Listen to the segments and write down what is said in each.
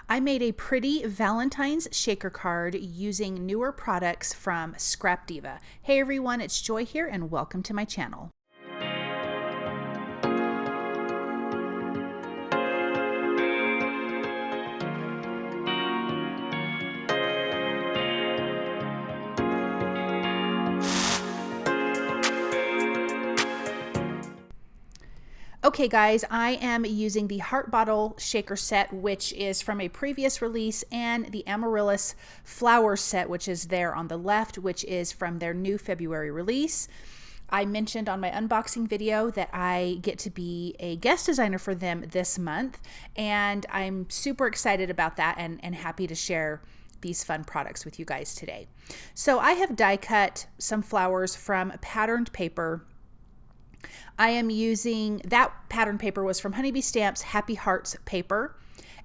I made a pretty Valentine's shaker card using newer products from Scrap Diva. Hey everyone, it's Joy here and welcome to my channel. Okay guys, I am using the Heart Bottle Shaker set, which is from a previous release, and the Amaryllis Flower set, which is there on the left, which is from their new February release. I mentioned on my unboxing video that I get to be a guest designer for them this month, and I'm super excited about that and happy to share these fun products with you guys today. So I have die cut some flowers from patterned paper. I am using, that pattern paper was from Honeybee Stamps Happy Hearts paper,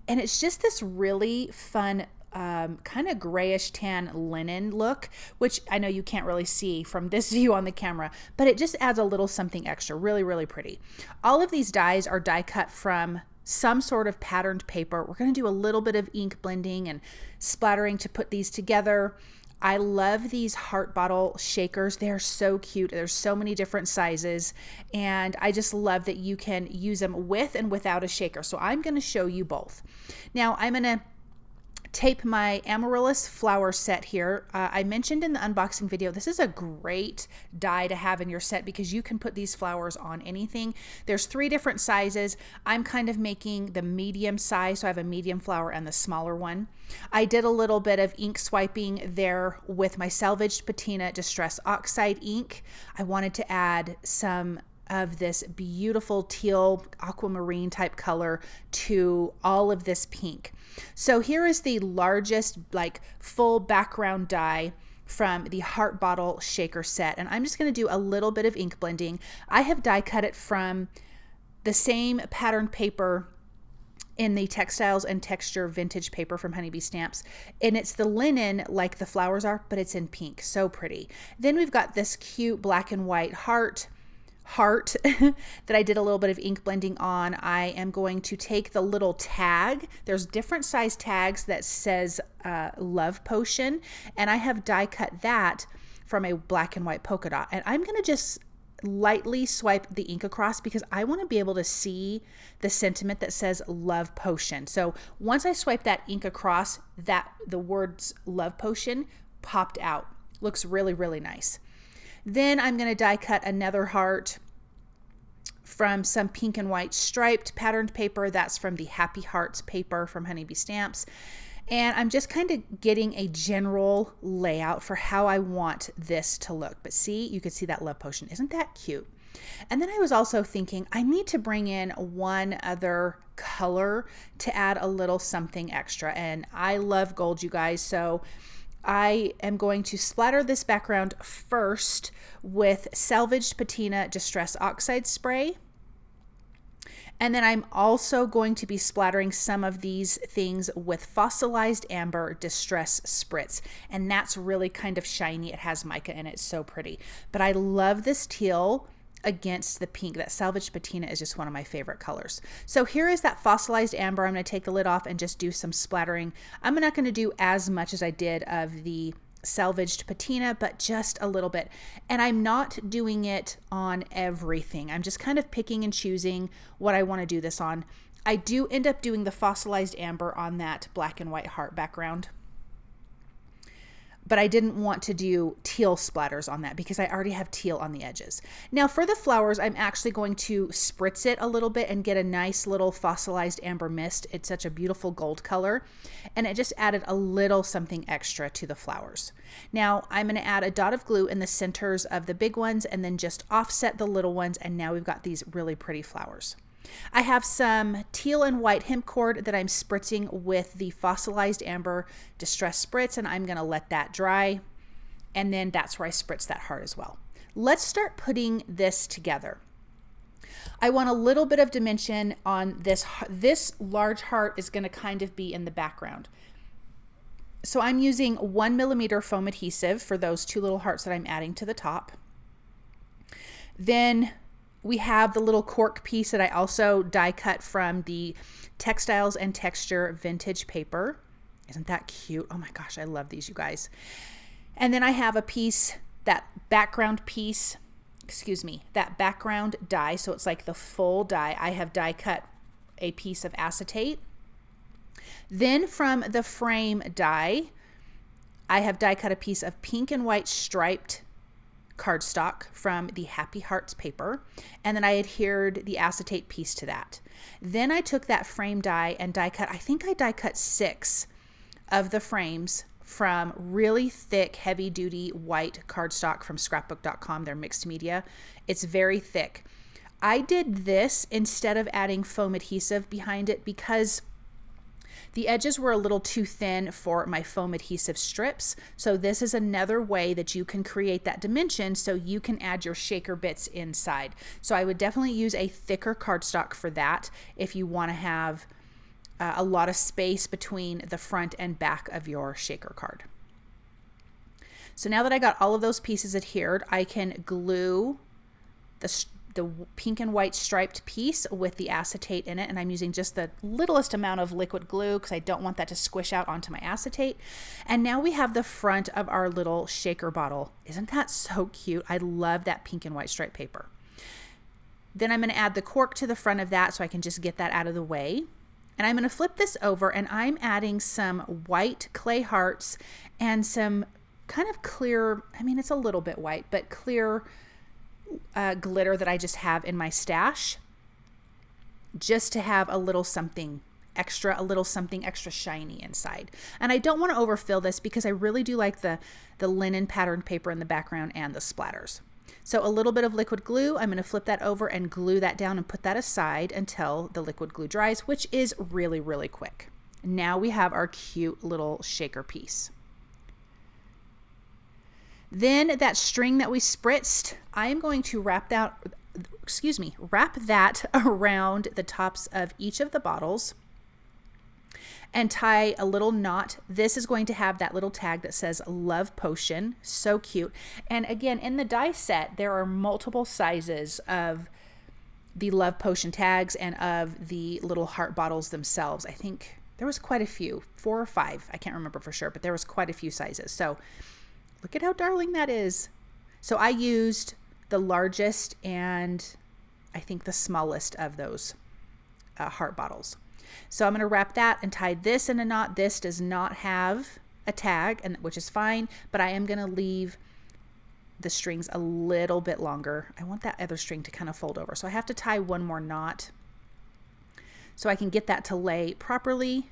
and it's just this really fun kind of grayish tan linen look, which I know you can't really see from this view on the camera, but it just adds a little something extra. Really, really pretty. All of these dies are die cut from some sort of patterned paper. We're going to do a little bit of ink blending and splattering to put these together. I love these Heart Bottle shakers. They're so cute. There's so many different sizes, and I just love that you can use them with and without a shaker. So I'm going to show you both. Now I'm going to tape my Amaryllis flower set here. I mentioned in the unboxing video, this is a great die to have in your set because you can put these flowers on anything. There's 3 different sizes. I'm kind of making the medium size, so I have a medium flower and the smaller one. I did a little bit of ink swiping there with my Salvaged Patina Distress Oxide ink. I wanted to add some of this beautiful teal aquamarine type color to all of this pink. So here is the largest like full background die from the Heart Bottle Shaker set, and I'm just going to do a little bit of ink blending. I have die cut it from the same pattern paper in the Textiles and Texture vintage paper from Honeybee Stamps, and it's the linen like the flowers are, but it's in pink. So pretty. Then we've got this cute black and white heart that I did a little bit of ink blending on. I am going to take the little tag. There's different size tags that says Love Potion, and I have die cut that from a black and white polka dot. And I'm going to just lightly swipe the ink across because I want to be able to see the sentiment that says Love Potion. So once I swipe that ink across, that the words Love Potion popped out. Looks really, really nice. Then I'm going to die cut another heart from some pink and white striped patterned paper. That's from the Happy Hearts paper from Honeybee Stamps. And I'm just kind of getting a general layout for how I want this to look. But see, you can see that Love Potion. Isn't that cute? And then I was also thinking I need to bring in one other color to add a little something extra. And I love gold, you guys. So I am going to splatter this background first with Salvaged Patina Distress Oxide spray. And then I'm also going to be splattering some of these things with Fossilized Amber Distress Spritz. And that's really kind of shiny. It has mica in it. It's so pretty. But I love this teal against the pink. That Salvaged Patina is just one of my favorite colors. So here is that Fossilized Amber. I'm going to take the lid off and just do some splattering. I'm not going to do as much as I did of the Salvaged Patina, but just a little bit. And I'm not doing it on everything. I'm just kind of picking and choosing what I want to do this on. I do end up doing the Fossilized Amber on that black and white heart background, but I didn't want to do teal splatters on that because I already have teal on the edges. Now for the flowers, I'm actually going to spritz it a little bit and get a nice little Fossilized Amber mist. It's such a beautiful gold color, and it just added a little something extra to the flowers. Now I'm going to add a dot of glue in the centers of the big ones and then just offset the little ones, and now we've got these really pretty flowers. I have some teal and white hemp cord that I'm spritzing with the Fossilized Amber Distress Spritz, and I'm going to let that dry, and then that's where I spritz that heart as well. Let's start putting this together. I want a little bit of dimension on this. This large heart is going to kind of be in the background. So I'm using 1mm foam adhesive for those 2 little hearts that I'm adding to the top. Then we have the little cork piece that I also die cut from the Textiles and Texture vintage paper. Isn't that cute? Oh my gosh, I love these, you guys. And then I have a piece, that background piece, excuse me, that background die. So it's like the full die. I have die cut a piece of acetate. Then from the frame die, I have die cut a piece of pink and white striped cardstock from the Happy Hearts paper, and then I adhered the acetate piece to that. Then I took that frame die and die cut, I think I die cut 6 of the frames from really thick, heavy duty white cardstock from scrapbook.com. They're mixed media. It's very thick. I did this instead of adding foam adhesive behind it because the edges were a little too thin for my foam adhesive strips. So this is another way that you can create that dimension so you can add your shaker bits inside. So I would definitely use a thicker cardstock for that if you want to have a lot of space between the front and back of your shaker card. So now that I got all of those pieces adhered, I can glue the pink and white striped piece with the acetate in it, and I'm using just the littlest amount of liquid glue because I don't want that to squish out onto my acetate. And now we have the front of our little shaker bottle. Isn't that so cute? I love that pink and white striped paper. Then I'm going to add the cork to the front of that so I can just get that out of the way. And I'm going to flip this over and I'm adding some white clay hearts and some kind of clear, I mean, it's a little bit white, but clear glitter that I just have in my stash, just to have a little something extra, shiny inside. And I don't want to overfill this because I really do like the linen patterned paper in the background and the splatters. So a little bit of liquid glue, I'm going to flip that over and glue that down and put that aside until the liquid glue dries, which is really, really quick. Now we have our cute little shaker piece. Then that string that we spritzed, I am going to wrap that around the tops of each of the bottles and tie a little knot. This is going to have that little tag that says Love Potion. So cute. And again, in the die set, there are multiple sizes of the Love Potion tags and of the little heart bottles themselves. I think there was quite a few, 4 or 5. I can't remember for sure, but there was quite a few sizes. So look at how darling that is. So I used the largest and I think the smallest of those heart bottles. So I'm going to wrap that and tie this in a knot. This does not have a tag, which is fine, but I am going to leave the strings a little bit longer. I want that other string to kind of fold over. So I have to tie one more knot so I can get that to lay properly.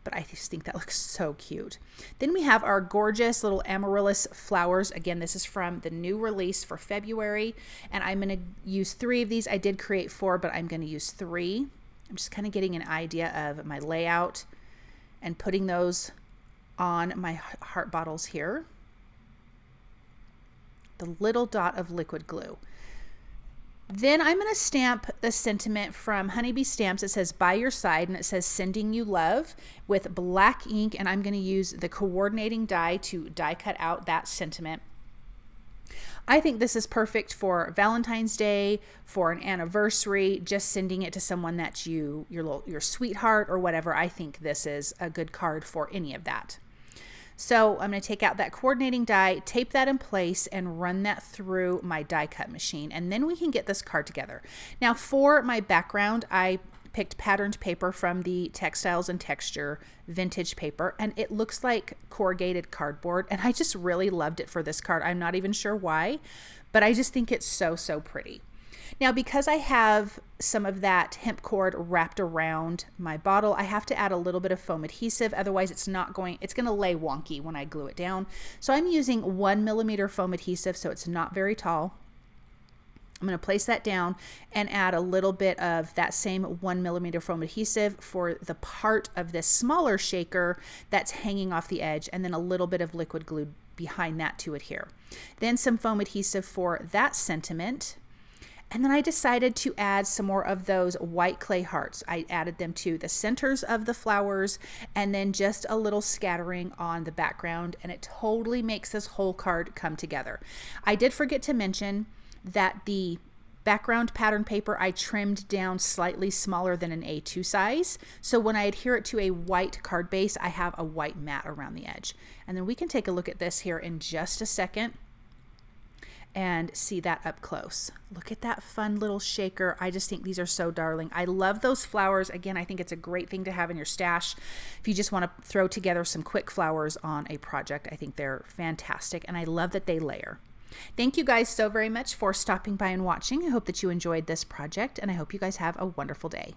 But I just think that looks so cute. Then we have our gorgeous little amaryllis flowers. Again, this is from the new release for February, and I'm going to use 3 of these. I did create 4, but I'm going to use 3. I'm just kind of getting an idea of my layout and putting those on my heart bottles here. The little dot of liquid glue. Then I'm going to stamp the sentiment from Honeybee Stamps. It says by your side, and it says sending you love with black ink, and I'm going to use the coordinating die to die cut out that sentiment. I think this is perfect for Valentine's Day, for an anniversary, just sending it to someone that's your sweetheart or whatever. I think this is a good card for any of that. So I'm going to take out that coordinating die, tape that in place, and run that through my die cut machine, and then we can get this card together. Now for my background, I picked patterned paper from the Textiles and Texture vintage paper, and it looks like corrugated cardboard, and I just really loved it for this card. I'm not even sure why, but I just think it's so, so pretty. Now, because I have some of that hemp cord wrapped around my bottle, I have to add a little bit of foam adhesive. Otherwise, it's going to lay wonky when I glue it down. So I'm using 1mm foam adhesive, so it's not very tall. I'm going to place that down and add a little bit of that same 1mm foam adhesive for the part of this smaller shaker that's hanging off the edge, and then a little bit of liquid glue behind that to adhere. Then some foam adhesive for that sentiment. And then I decided to add some more of those white clay hearts. I added them to the centers of the flowers and then just a little scattering on the background, and it totally makes this whole card come together. I did forget to mention that the background pattern paper I trimmed down slightly smaller than an A2 size. So when I adhere it to a white card base, I have a white mat around the edge. And then we can take a look at this here in just a second and see that up close. Look at that fun little shaker. I just think these are so darling. I love those flowers. Again, I think it's a great thing to have in your stash. If you just want to throw together some quick flowers on a project, I think they're fantastic. And I love that they layer. Thank you guys so very much for stopping by and watching. I hope that you enjoyed this project, and I hope you guys have a wonderful day.